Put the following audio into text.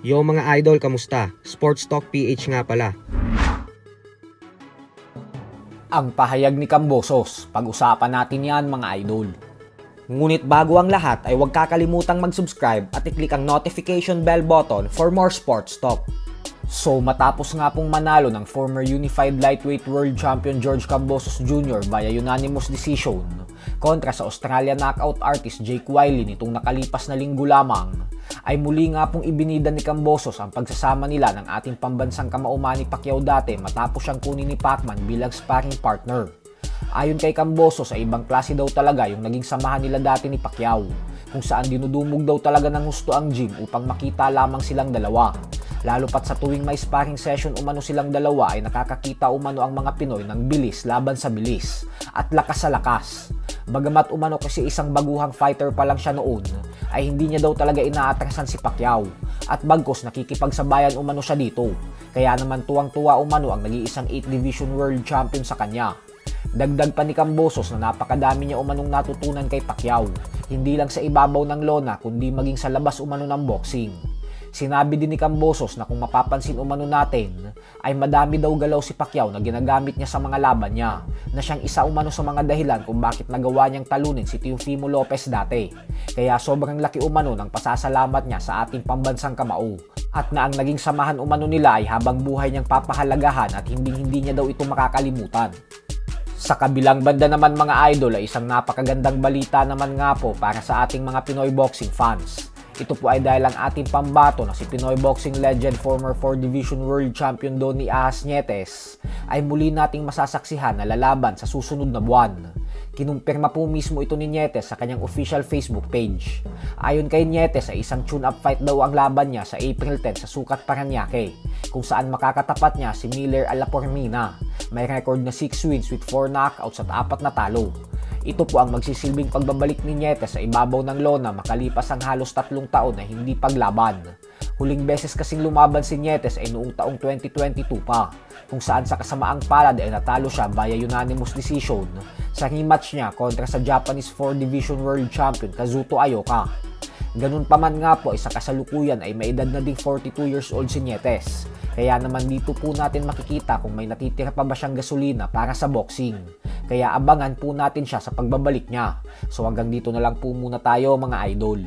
Yo mga idol, kamusta? Sports Talk PH nga pala. Ang pahayag ni Kambosos, pag-usapan natin yan mga idol. Ngunit bago ang lahat ay huwag kakalimutang mag-subscribe at i-click ang notification bell button for more sports talk. So matapos nga pong manalo ng former Unified Lightweight World Champion George Kambosos Jr. via unanimous decision kontra sa Australian knockout artist Jake Wiley nitong nakalipas na linggo lamang, ay muli nga pong ibinida ni Kambosos ang pagsasama nila ng ating pambansang kamao Manny Pacquiao dati matapos siyang kunin ni Pacman bilang sparring partner. Ayon kay Kambosos ay ibang klase daw talaga yung naging samahan nila dati ni Pacquiao, kung saan dinudumog daw talaga ng gusto ang gym upang makita lamang silang dalawa. Lalo pat sa tuwing may sparring session umano silang dalawa ay nakakakita umano ang mga Pinoy ng bilis laban sa bilis at lakas sa lakas. Bagamat umano kasi isang baguhang fighter pa lang siya noon, ay hindi niya daw talaga inaatrasan si Pacquiao at bagkos nakikipagsabayan umano siya dito. Kaya naman tuwang-tuwa umano ang nag-iisang 8 Division World Champion sa kanya. Dagdag pa ni Kambosos na napakadami niya umanong natutunan kay Pacquiao, hindi lang sa ibabaw ng lona kundi maging sa labas umano ng boxing. Sinabi din ni Kambosos na kung mapapansin umano natin, ay madami daw galaw si Pacquiao na ginagamit niya sa mga laban niya, na siyang isa umano sa mga dahilan kung bakit nagawa niyang talunin si Teofimo Lopez dati. Kaya sobrang laki umano ng pasasalamat niya sa ating pambansang kamao, at na ang naging samahan umano nila ay habang buhay niyang papahalagahan at hindi niya daw ito makakalimutan. Sa kabilang banda naman mga idol ay isang napakagandang balita naman nga po para sa ating mga Pinoy boxing fans. Ito po ay dahil ang ating pambato na si Pinoy boxing legend former 4 Division World Champion Donnie Ahas Nietes ay muli nating masasaksihan na lalaban sa susunod na buwan. Kinumpirma po mismo ito ni Nietes sa kanyang official Facebook page. Ayon kay Nietes ay isang tune-up fight daw ang laban niya sa April 10 sa Sukat Parañaque, kung saan makakatapat niya si Miller Alapormina. May record na 6 wins with 4 knockouts at 4 na talo. Ito po ang magsisilbing pagbabalik ni Nietes sa ibabaw ng lona makalipas ang halos 3 taon na hindi paglaban. Huling beses kasing lumaban si Nietes ay noong taong 2022 pa, kung saan sa kasamaang palad ay natalo siya via unanimous decision sa rematch niya kontra sa Japanese 4 Division World Champion Kazuto Ayoka. Ganun pa man nga po ay sa kasalukuyan ay may edad na ding 42 years old si Nietes. Kaya naman dito po natin makikita kung may natitira pa ba siyang gasolina para sa boxing. Kaya abangan po natin siya sa pagbabalik niya. So hanggang dito na lang po muna tayo mga idol.